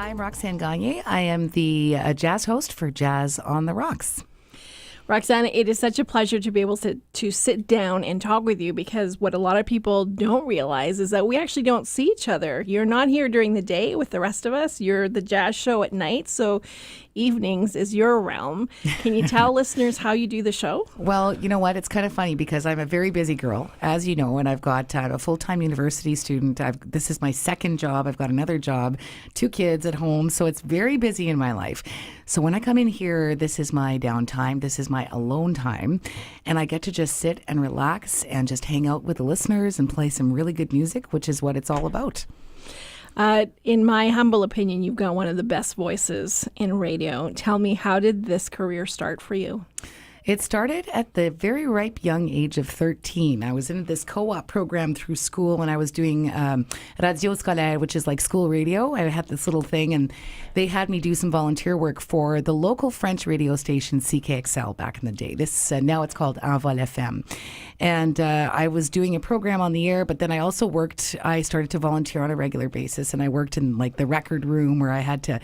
I'm Roxane Gagné. I am the jazz host for Jazz on the Rocks. Roxane, it is such a pleasure to be able to sit down and talk with you, because what a lot of people don't realize is that we actually don't see each other. You're not here during the day with the rest of us. You're the jazz show at night, so evenings is your realm. Can you tell listeners how you do the show? Well, you know what? It's kind of funny because I'm a very busy girl, as you know, and I've got a full-time university student. This is my second job. I've got another job, 2 kids at home, so it's very busy in my life. So when I come in here, this is my downtime. This is my alone time, and I get to just sit and relax and just hang out with the listeners and play some really good music, which is what it's all about. In my humble opinion, you've got one of the best voices in radio. Tell me, how did this career start for you? It started at the very ripe young age of 13. I was in this co-op program through school, and I was doing radio scolaire, which is like school radio. I had this little thing, and they had me do some volunteer work for the local French radio station CKXL back in the day. This now it's called 107's FM. And I was doing a program on the air, but then I started to volunteer on a regular basis, and I worked in like the record room where I had to,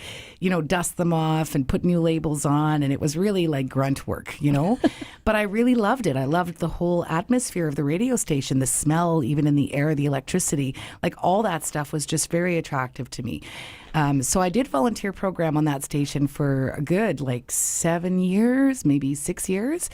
dust them off and put new labels on, and it was really like grunt work, But I really loved it. I loved the whole atmosphere of the radio station, the smell, even in the air, the electricity, like all that stuff was just very attractive to me. So I did volunteer program on that station for a good 7 years, maybe 6 years.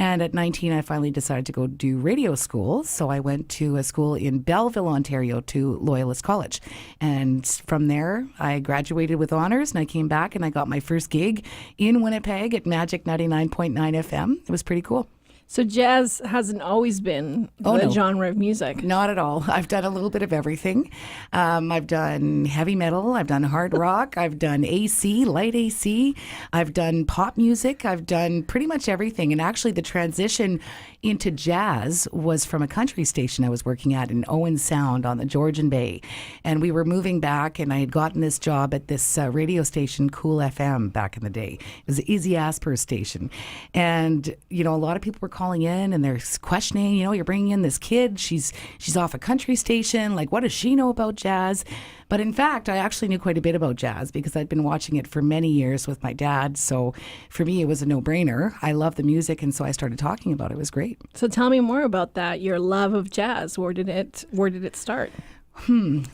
And at 19, I finally decided to go do radio school. So I went to a school in Belleville, Ontario, to Loyalist College. And from there, I graduated with honors, and I came back and I got my first gig in Winnipeg at Magic 99.9 FM. It was pretty cool. So jazz hasn't always been the genre of music. Not at all. I've done a little bit of everything. I've done heavy metal. I've done hard rock. I've done AC, light AC. I've done pop music. I've done pretty much everything. And actually the transition into jazz was from a country station I was working at in Owen Sound on the Georgian Bay. And we were moving back, and I had gotten this job at this radio station, Cool FM, back in the day. It was the Izzy Asper station. And, a lot of people were calling in, and they're questioning, you're bringing in this kid. She's off a country station. Like, what does she know about jazz? But in fact, I actually knew quite a bit about jazz because I'd been watching it for many years with my dad. So for me, it was a no-brainer. I love the music, and so I started talking about it. It was great. So tell me more about that, your love of jazz. Where did it start?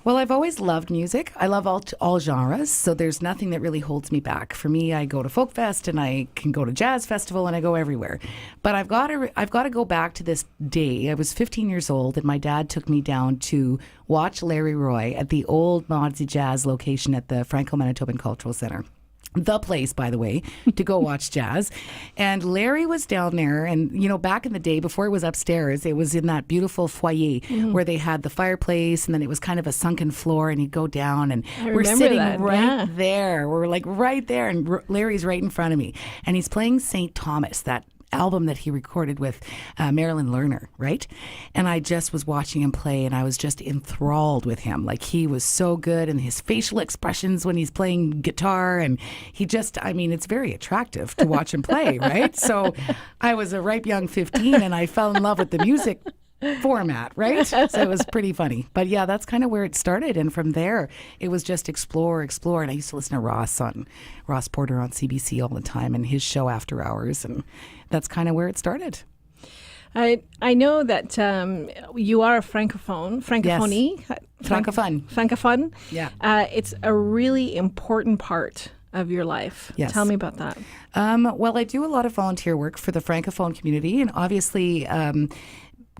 Well, I've always loved music. I love all genres, so there's nothing that really holds me back. For me, I go to Folk Fest, and I can go to Jazz Festival, and I go everywhere. But I've got to go back to this day. I was 15 years old, and my dad took me down to watch Larry Roy at the old Modsy Jazz location at the Franco-Manitoban Cultural Centre. The place, by the way, to go watch jazz. And Larry was down there, and, back in the day, before it was upstairs, it was in that beautiful foyer where they had the fireplace, and then it was kind of a sunken floor, and he'd go down, and we're sitting there. We're right there, and Larry's right in front of me. And he's playing St. Thomas, that album that he recorded with Marilyn Lerner, right? And I just was watching him play, and I was just enthralled with him. Like, he was so good, and his facial expressions when he's playing guitar, and it's very attractive to watch him play, right? So I was a ripe young 15, and I fell in love with the music format, right? So it was pretty funny. But yeah, that's kind of where it started. And from there, it was just explore. And I used to listen to Ross Porter on CBC all the time, and his show After Hours. And that's kind of where it started. I know that you are a francophonie. Yes. Francophone. Yeah. It's a really important part of your life. Yes. Tell me about that. Well, I do a lot of volunteer work for the Francophone community, and obviously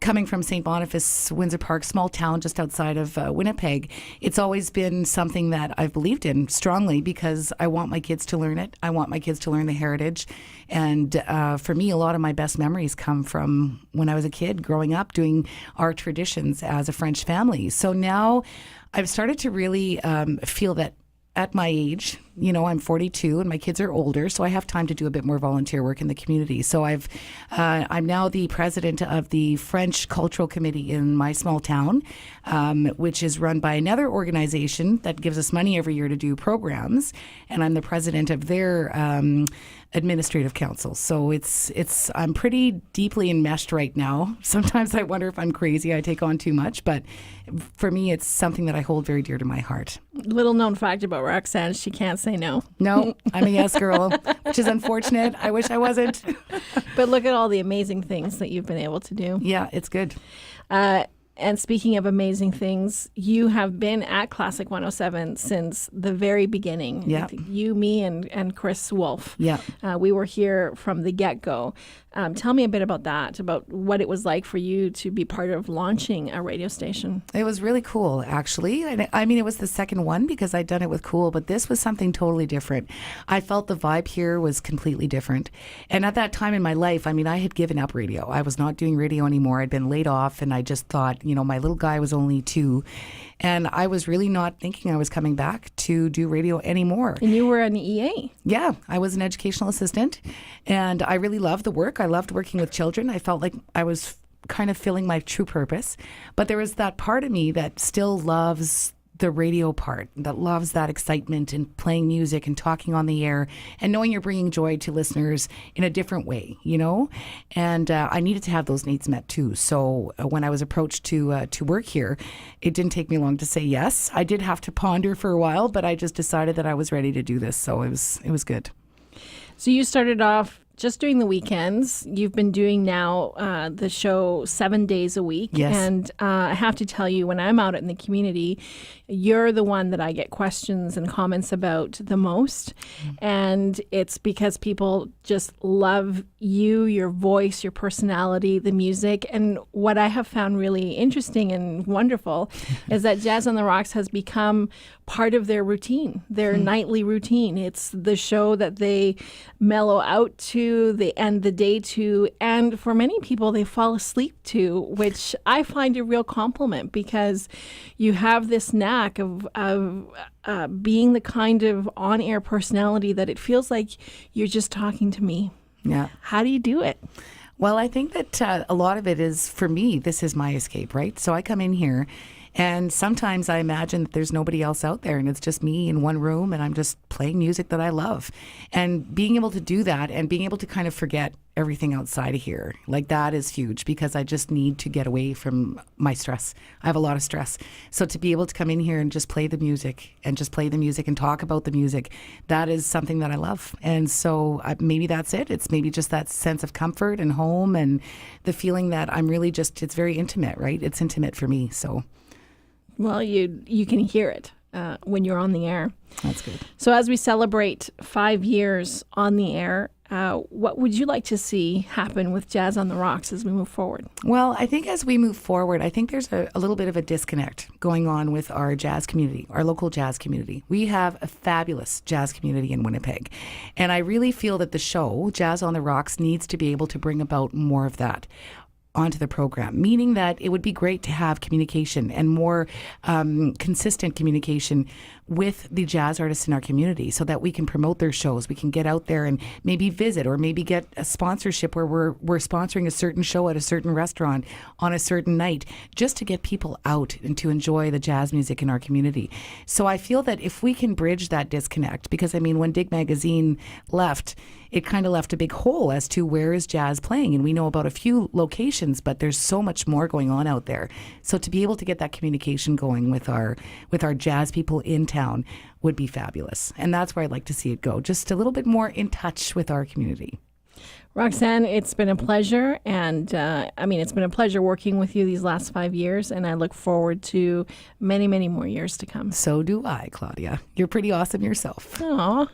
coming from St. Boniface, Windsor Park, small town just outside of Winnipeg, it's always been something that I've believed in strongly because I want my kids to learn it. I want my kids to learn the heritage. And for me, a lot of my best memories come from when I was a kid growing up doing our traditions as a French family. So now I've started to really feel that at my age, I'm 42 and my kids are older, so I have time to do a bit more volunteer work in the community. So I'm now the president of the French Cultural Committee in my small town, which is run by another organization that gives us money every year to do programs, and I'm the president of their administrative council. So I'm pretty deeply enmeshed right now. Sometimes I wonder if I'm crazy, I take on too much, but for me, it's something that I hold very dear to my heart. Little known fact about Roxane, she can't say no. No, I'm a yes girl, which is unfortunate. I wish I wasn't. But look at all the amazing things that you've been able to do. Yeah, it's good. And speaking of amazing things, you have been at Classic 107 since the very beginning. Yeah. You, me, and Chris Wolf. Yeah. We were here from the get-go. Tell me a bit about that, about what it was like for you to be part of launching a radio station. It was really cool, actually. And I mean, it was the second one because I'd done it with Cool, but this was something totally different. I felt the vibe here was completely different. And at that time in my life, I mean, I had given up radio. I was not doing radio anymore. I'd been laid off, and I just thought, my little guy was only 2. And I was really not thinking I was coming back to do radio anymore. And you were an EA. Yeah, I was an educational assistant, and I really loved the work. I loved working with children. I felt like I was kind of filling my true purpose. But there was that part of me that still loves the radio part, that loves that excitement and playing music and talking on the air and knowing you're bringing joy to listeners in a different way, And I needed to have those needs met too. So when I was approached to work here, it didn't take me long to say yes. I did have to ponder for a while, but I just decided that I was ready to do this. So it was good. So you started off just doing the weekends. You've been doing now the show 7 days a week. Yes. And I have to tell you, when I'm out in the community, you're the one that I get questions and comments about the most. And it's because people just love you, your voice, your personality, the music. And what I have found really interesting and wonderful is that Jazz on the Rocks has become part of their routine, their nightly routine. It's the show that they mellow out to, they end the day to, and for many people, they fall asleep to, which I find a real compliment because you have this knack of being the kind of on-air personality that it feels like you're just talking to me. Yeah. How do you do it? Well, I think that a lot of it is, for me, this is my escape, right? So I come in here, and sometimes I imagine that there's nobody else out there and it's just me in one room and I'm just playing music that I love. And being able to do that and being able to kind of forget everything outside of here, like that is huge because I just need to get away from my stress. I have a lot of stress. So to be able to come in here and just play the music and talk about the music, that is something that I love. And so maybe that's it. It's maybe just that sense of comfort and home and the feeling that I'm really just, it's very intimate, right? It's intimate for me, so. Well, you can hear it when you're on the air. That's good. So as we celebrate 5 years on the air, what would you like to see happen with Jazz on the Rocks as we move forward? Well, I think as we move forward, I think there's a little bit of a disconnect going on with our jazz community, our local jazz community. We have a fabulous jazz community in Winnipeg. And I really feel that the show, Jazz on the Rocks, needs to be able to bring about more of that onto the program, meaning that it would be great to have communication and more consistent communication with the jazz artists in our community so that we can promote their shows. We can get out there and maybe visit or maybe get a sponsorship where we're sponsoring a certain show at a certain restaurant on a certain night just to get people out and to enjoy the jazz music in our community. So I feel that if we can bridge that disconnect, because I mean, when Dig Magazine left, it kind of left a big hole as to where is jazz playing. And we know about a few locations, but there's so much more going on out there. So to be able to get that communication going with our jazz people in town would be fabulous. And that's where I'd like to see it go, just a little bit more in touch with our community. Roxane, it's been a pleasure. And it's been a pleasure working with you these last 5 years. And I look forward to many, many more years to come. So do I, Claudia. You're pretty awesome yourself. Aw.